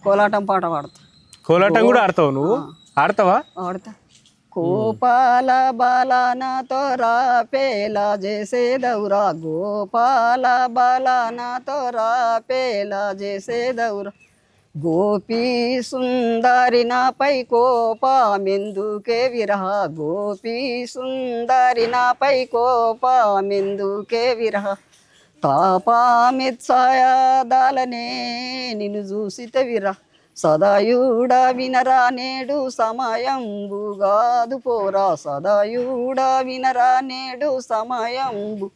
కోలాటం పాట పాడతా. కోలాటం కూడా ఆడతావు నువ్వు? ఆడతావా? ఆడతా. గోపాల బాలనాతో రాపేలా చేసేదౌరా, గోపాల బాలనాతో రాపేలా చేసేదౌరా, గోపీ సుందరి నాపై కోపమెందుకే విరహ, గోపీ సుందరి నాపై కోపమెందుకే విరహ, తాపామిత్సాయాదాలనే నిన్ను చూసిత విరహ, సదాయుడ వినరా నేడు సమయంబుగాదు పోరా, సదాయుడ వినరా నేడు సమయంబు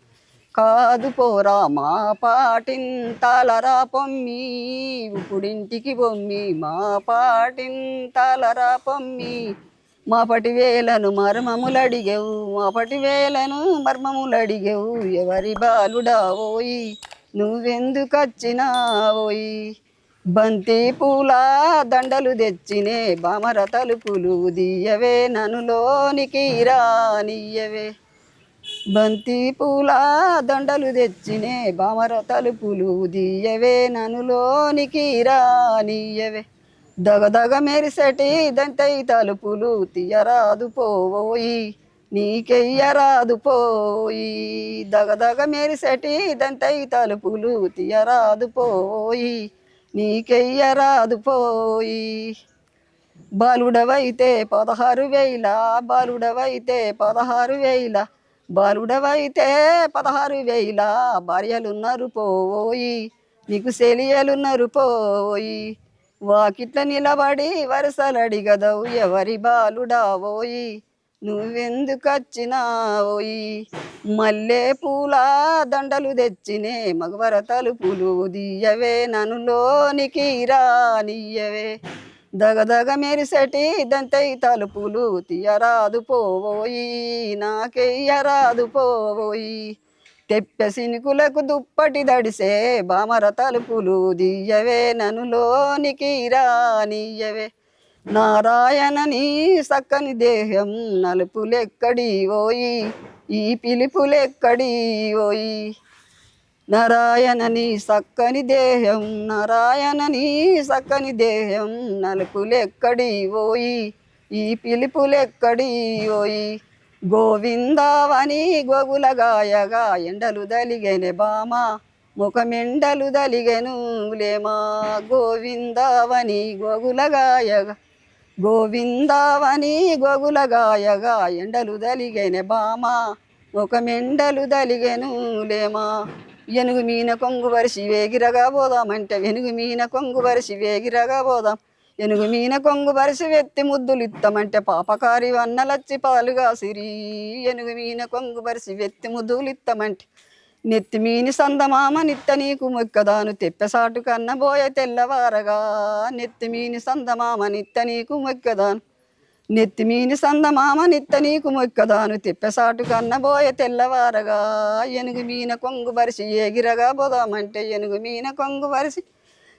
కాదు పోరా, మా పాటింతలరా పొమ్మి ఇప్పుడింటికి బొమ్మి, మా పాటింతలరా పొమ్మి మా పటివేలను మర్మములడిగెవు, మా పటివేలను మర్మములడిగెవు, ఎవరి బాలుడా ఓయి నువ్వెందుకొచ్చినావోయి, బంతి పూల దండలు తెచ్చినే బామర తలుపులు దియ్యవే ననులోనికి రానియ్యవే, బంతి పూల దండలు తెచ్చినే బామర తలుపులు దియ్యవే ననులోనికి రానియ్యవే, దగదగ మెరిసెటి దంతై తలుపులు తీయరాదు పోయి నీకెయ్యరాదు పోయి, దగదగ మెరిసెటి దంతై తలుపులు తీయరాదు పోయి నీకెయ్యరాదు పోయి, బాలుడవైతే 16,000, బాలుడవైతే 16,000, బాలుడవైతే 16,000 భార్యలున్నారు పోయి నీకు సెలియలున్నారు పోయి, వాకిట్ల నిలబడి వరుసలడిగదవు ఎవరి బాలుడా పోయి నువ్వెందుకొచ్చినావోయి, మల్లె పూల దండలు తెచ్చినే మగవర తలుపులు దియ్యవే ననులోనికి రానియ్యవే, దగదగ మెరిసెటి దంతై తలుపులు తీయరాదు పోయి నాకెయ్యరాదు పోయి, తెప్పె సినుకులకు దుప్పటి దడిసే బామర తలుపులు దియ్యవే ననులోనికి రానియ్యవే, నారాయణ నీ సక్కని దేహం నలుపులెక్కడి ఓయి ఈ పిలుపులెక్కడి ఓయి, నారాయణ నీ సక్కని దేహం, నారాయణ నీ సక్కని దేహం నలుపులెక్కడి ఓయి ఈ పిలుపులెక్కడి ఓయి, గోవిందావని గోగుల గాయగా ఎండలు దలిగెనె బామ ముఖమెండలు దలిగెను లేమా, గోవిందావని గోగుల గాయగా, గోవిందావని గోగుల గాయగా ఎండలు దలిగెనె బామ ముఖమెండలు దలిగెను లేమా, ఎనుగు మీన కొంగు వరిసి వేగిరగా పోదామంటే వెనుగు మీన కొంగు వరిసి వేగిరగా పోదాం, ఎనుగు మీన కొంగు వరిసి వెత్తి ముద్దులు ఇస్తామంటే పాపకారి వన్నలచ్చి పాలుగా సిరి, ఎనుగు మీన కొంగు వరిసి వెత్తి ముద్దులు ఇస్తామంటే నెత్తి మీని సందమామ నిత్త నీకు మొక్కదాను, తెప్పెసాటు కన్న బోయ తెల్లవారగా నెత్తి మీని సందమామ నిత్త నీకు మొక్కదాను, నెత్తి మీని సందమామ నిత్త నీకు మొక్కదాను, తెప్పెసాటు కన్న బోయ తెల్లవారగా, ఎనుగు మీన కొంగు వరిసి ఏగిరగా పోదామంటే ఎనుగు మీన కొంగు వరిసి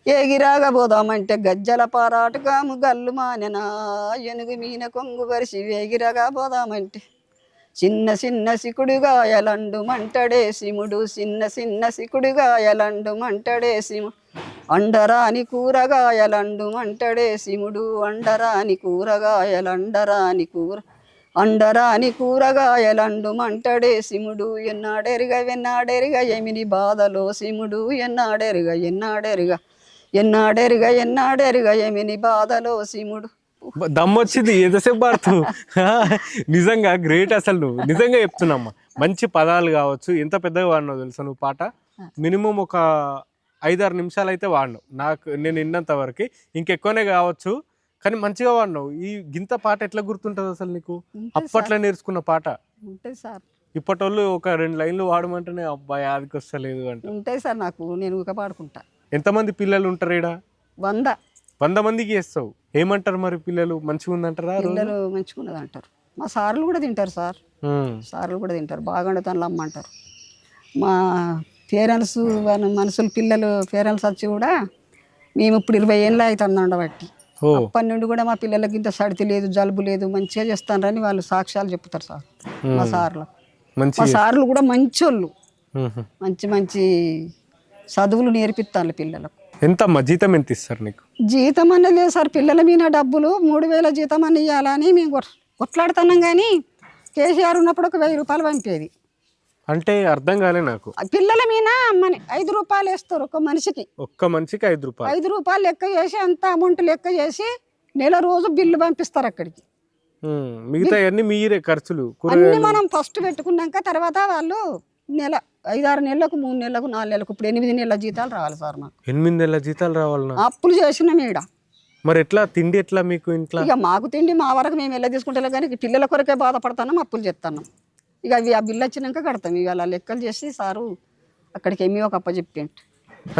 ఏగిరాగా పోదామంటే గజ్జల పారాటకాము గల్లు మానెనా, ఎనుగు మీన కొంగు వరిసి వేగిరగా పోదామంటే చిన్న చిన్న సికుడుగాయలండు మంటడే సిముడు, చిన్న చిన్న సికుడుగాయలండు మంటడే సిముడు, అండరాని కూరగాయలండు మంటడే సిముడు, అండరాని కూరగాయలండరాని అండరాని కూరగాయలండు మంటడే సిముడు, ఎన్నాడెరుగ వెన్నాడెరుగ ఎమిని బాధలో సిముడు, ఎన్నాడెరుగ ఎన్నాడెరుగ ఎన్నాడెరుగ ఎన్నాడెరుగ ఎమిని బాధలో సిముడు. దమ్మొచ్చింది ఎంతసేపు పాడుతూ. నిజంగా గ్రేట్ అసలు, నువ్వు నిజంగా చెప్తున్నామ్మా. మంచి పదాలు కావచ్చు, ఎంత పెద్దగా వాడినావు తెలుసా నువ్వు పాట. మినిమం ఒక 5-6 నిమిషాలు అయితే వాడినావు నేను విన్నంత వరకు, ఇంకెక్కువనే కావచ్చు, కానీ మంచిగా వాడినావు. ఈ గింత పాట ఎట్లా గుర్తుంటుంది అసలు నీకు? అప్పట్లో నేర్చుకున్న పాట ఉంటాయి సార్. ఇప్పటోళ్ళు ఒక 2 లైన్లు వాడమంటేనే అబ్బాయి ఆదికి వస్తలేదు అంటే ఉంటాయి సార్. నాకు నేను ఊక పాడుకుంటా. ఎంతమంది పిల్లలు ఉంటారు ఈడ? 100 మందికి చేస్తావు. ఏమంటారు మరి పిల్లలు? మంచిగా ఉందంటారా? పిల్లలు మంచిగా ఉన్నది అంటారు. మా సార్లు కూడా తింటారు సార్. సార్లు కూడా తింటారు. బాగా వండుతాను అమ్మంటారు. మా పేరెంట్స్ మనుషులు పిల్లలు పేరెంట్స్ వచ్చి కూడా మేము ఇప్పుడు 20 ఏళ్ళు అవుతుంది ఉండబట్టి, అప్పటి నుండి కూడా మా పిల్లలకి ఇంత సడితి లేదు, జలుబు లేదు, మంచిగా చేస్తానని వాళ్ళు సాక్ష్యాలు చెప్తారు సార్. మా సార్లు మా సార్లు కూడా మంచోళ్ళు, మంచి మంచి చదువులు నేర్పిస్తాను పిల్లలకు. ఎంతమ్మా జీతం ఎంత ఇస్తారు నీకు? జీతం అన్నది లేదు సార్, పిల్లల మీద డబ్బులు 3000 జీతం అని ఇవ్వాలని మేము కొట్లాడుతున్నాం. కానీ కేసీఆర్ ఉన్నప్పుడు ఒక 1000 రూపాయలు పంపేది. అంటే అర్థం కాలే నాకు. పిల్లల మీద 5 రూపాయలు వేస్తారు ఒక్క మనిషికి. ఒక్క మనిషికి 5 రూపాయలు. 5 రూపాయలు లెక్క చేసి అంత అమౌంట్ లెక్క చేసి నెల రోజు బిల్లు పంపిస్తారు అక్కడికి. మిగతా అన్ని మీరే ఖర్చులు అన్ని మనం ఫస్ట్ పెట్టుకున్నాక తర్వాత వాళ్ళు 5-6 నెలలకు 3 నెలలకు 4 నెలలకు ఇప్పుడు 8 నెలల జీతాలు రావాలి సార్ మాకు. 8 నెలల జీతాలు రావాలన్నా? అప్పులు చేసిన మీడ. మరి ఎట్లా తిండి ఎట్లా మీకు ఇంట్లో? ఇక మాకు తిండి మా వరకు మేము ఎలా తీసుకుంటాం, కానీ పిల్లల కొరకే బాధపడుతున్నాం, అప్పులు చేస్తున్నాం. ఇక అవి ఆ బిల్లు వచ్చినాక కడతాం. ఇక అలా లెక్కలు చేసి సారు అక్కడికి ఏమీ ఒక అప్పచెప్పిండు.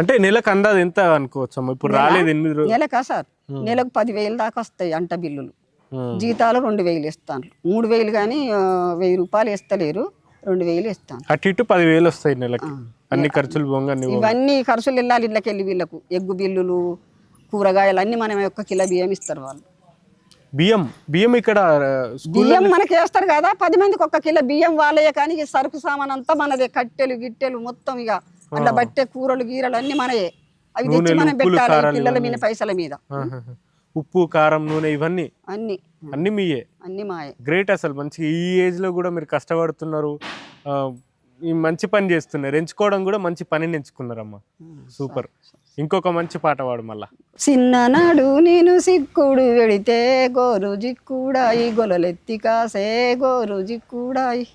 అంటే నెలకు అందాది ఎంత అనుకోవచ్చు అమ్మ? ఇప్పుడు రాలేదు 8 రోజులు. నెలకా సార్? నెలకు 10,000 దాకా వస్తాయి అంట బిల్లులు. జీతాలు 2,000 ఇస్తాను. 3,000 కానీ 1000 రూపాయలు ఇస్తలేరు, 2,000 ఇస్తాను. అటు ఇటు 10,000 వస్తాయి నెలకి. అన్ని ఖర్చులు ఇవన్నీ ఖర్చులు వెళ్ళాలి ఇళ్ళకి వెళ్ళి. వీళ్ళకు ఎగ్గు బిల్లులు, కూరగాయలు అన్నీ మనం 1 కిలో బియ్యం ఇస్తారు వాళ్ళు. బియ్యం ఇక్కడ బియ్యం మనకి వేస్తారు కదా, 10 మందికి 1 కిలో బియ్యం వాళ్ళే. కానీ సరుకు సామాన్ అంతా మనదే, కట్టెలు గిట్టెలు మొత్తం ఇక అట్లా బట్టే కూరలు గీరలు అన్ని మనయే. అవి తెచ్చి మనం పెట్టాలి పిల్లల మీద పైసల మీద. ఉప్పు కారం నూనె ఇవన్నీ అన్ని మీయే? అన్ని మాయే. గ్రేట్ అసలు. మంచిగా ఈ ఏజ్ లో కూడా మీరు కష్టపడుతున్నారు, ఈ మంచి పని చేస్తున్నారు. ఎంచుకోవడం కూడా మంచి పనిని ఎంచుకున్నారమ్మా, సూపర్. ఇంకొక మంచి పాట పాడు మళ్ళా. చిన్ననాడు నేను సిక్కుడు వెడితే గోరు జిక్కుడాయి, గొలలెత్తి కాసే గోరు జిక్కుడాయి.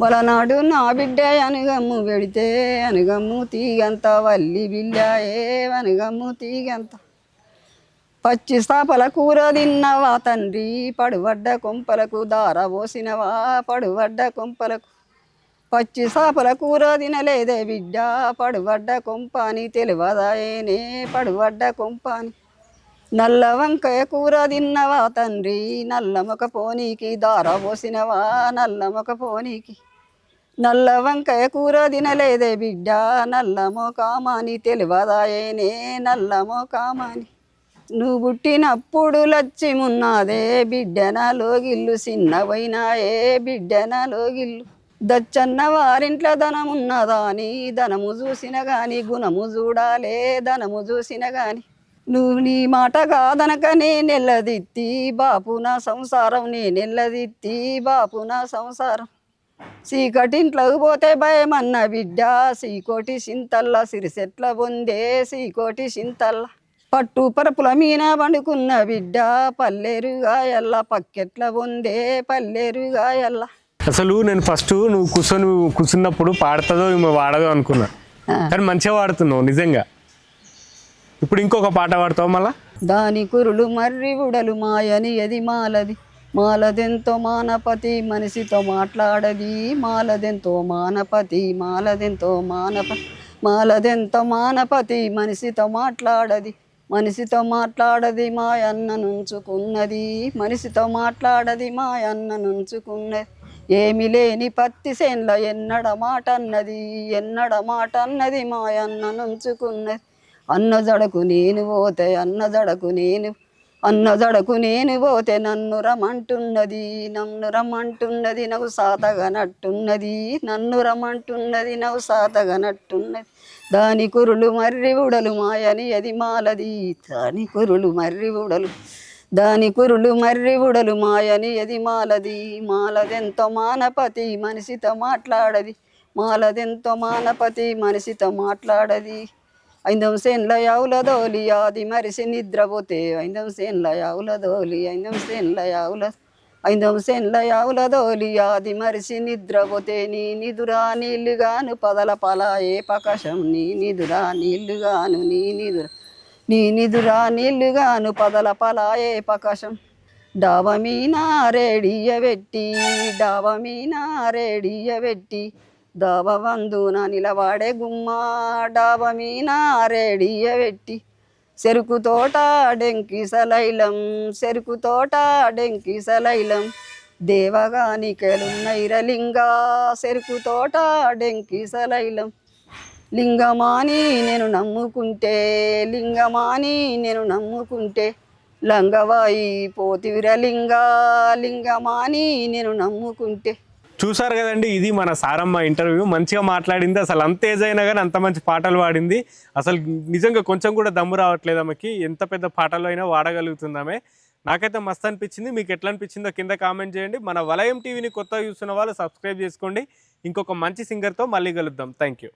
వలనాడు నా బిడ్డ అనుగమ్ము వెడితే అనుగమ్ము తీగంత వల్లి బిల్లాయే అనుగమ్ము తీగంత. పచ్చి చేపల కూర తిన్నవా తండ్రి, పడువడ్డ కొంపలకు దార పోసినవా పడువడ్డ కొంపలకు. పచ్చి చేపల కూర తినలేదే బిడ్డ, పడువడ్డ కొంపాని తెలివదాయేనే పడువడ్డ కొంపాని. నల్ల వంకాయ కూర తిన్నవా తండ్రి, నల్ల మొక పోనీకి దార పోసినవా నల్ల మొక పోనీకి. నల్ల వంకాయ కూర తినలేదే బిడ్డ, నల్ల మోకామాని తెలివదాయేనే నల్ల మోకామాని. నువ్వు పుట్టినప్పుడు లచ్చిమున్నదే బిడ్డన లోగిల్లు, చిన్నవైనాయే బిడ్డన లోగిల్లు. దచ్చన్న వారింట్లో ధనమున్నదా అని, ధనము చూసిన గాని గుణము చూడాలే ధనము చూసిన గాని. నువ్వు నీ మాట కాదనక నేనెల్లదిత్తి బాపు నా సంసారం, నేనెల్లదిత్తి బాపు నా సంసారం. చీకటింట్లోకి పోతే భయమన్న బిడ్డ, సీకోటి సింతల్ల సిరిసెట్ల పొందే సీకోటి సింతల్ల. పట్టు పరపుల మీన పండుకున్న బిడ్డ, పల్లెరుగా ఎల్ల పక్కెట్ల పొందే పల్లెరుగా ఎల్ల. అసలు నేను ఫస్ట్ నువ్వు కూర్చున్నప్పుడు పాడుతుందో వాడదో అనుకున్నా, కానీ మంచిగా వాడుతున్నావు నిజంగా. ఇప్పుడు ఇంకొక పాట పాడతావు మళ్ళా. దాని కురులు మర్రి ఉడలు మాయని ఎది మాలది, మాలదెంతో మానపతి మనిషితో మాట్లాడది, మాలదెంతో మానపతి మాలదెంతో మాలదెంతో మానపతి మనిషితో మాట్లాడది, మనిషితో మాట్లాడది మాయన్న నుంచుకున్నది, మనిషితో మాట్లాడది మాయన్న నుంచుకున్నది. ఏమి లేని పత్తి సేన్ల ఎన్నడ మాట అన్నది, ఎన్నడ మాట అన్నది మాయన్న నుంచుకున్నది. అన్న జడకు నేను పోతే అన్న జడకు నేను పోతే నన్ను రమ్మంటున్నది, నన్ను రమ్మంటున్నది నవ్వు సాతగనట్టున్నది, నన్ను రమ్మంటున్నది నవ్వు సాతగనట్టున్నది. దాని కురులు మర్రి ఉడలు మాయని అది మాలది, దాని కురులు మర్రి ఉడలు, దాని కురులు మర్రి ఉడలు మాయని అది మాలది, మాలదెంతో మానపతి మనిషితో మాట్లాడది, మాలదెంతో మానపతి మనిషితో మాట్లాడది. 5 సేన్ల యావుల దోలి అది మరిసి నిద్రపోతే, 5 సేన్ల యావుల దోలి 5 సేన్ల యావుల 5 సేన్ల యావుల దోలి అది మరిసి నిద్రపోతే. నీ నిదురా నీళ్ళుగాను పదల పలాయే పకశం, నీ నిదురా నీళ్ళుగాను నీ నిదురా నీళ్ళుగాను పదల పలాయే పకశం. డాబమీనా రేడియ పెట్టి డాబమీనా రేడియ పెట్టి, దాబవందున నిలవాడే గుమ్మ డాబమీనా రేడియ పెట్టి. చెరుకు తోట డెంకి సలైలం, చెరుకు తోట డెంకి సలైలం, దేవగానికెలున్నైరలింగా చెరుకు తోట డెంకి సలైలం. లింగమాని నేను నమ్ముకుంటే, లింగమాని నేను నమ్ముకుంటే, లంగవాయి పోతివిరలింగా లింగమాని నేను నమ్ముకుంటే. చూసారు కదండి, ఇది మన సారమ్మ ఇంటర్వ్యూ. మంచిగా మాట్లాడింది, అసలు అంత ఏజ్ అయినా కానీ అంత మంచి పాటలు పాడింది. అసలు నిజంగా కొంచెం కూడా దమ్ము రావట్లేదు ఆమెకి, ఎంత పెద్ద పాటలు అయినా వాడగలుగుతుంది ఆమె. నాకైతే మస్తు అనిపించింది. మీకు ఎట్లా అనిపించిందో కింద కామెంట్ చేయండి. మన వలయం టీవీని కొత్తగా చూస్తున్న వాళ్ళు సబ్స్క్రైబ్ చేసుకోండి. ఇంకొక మంచి సింగర్తో మళ్ళీ కలుద్దాం. Thank you.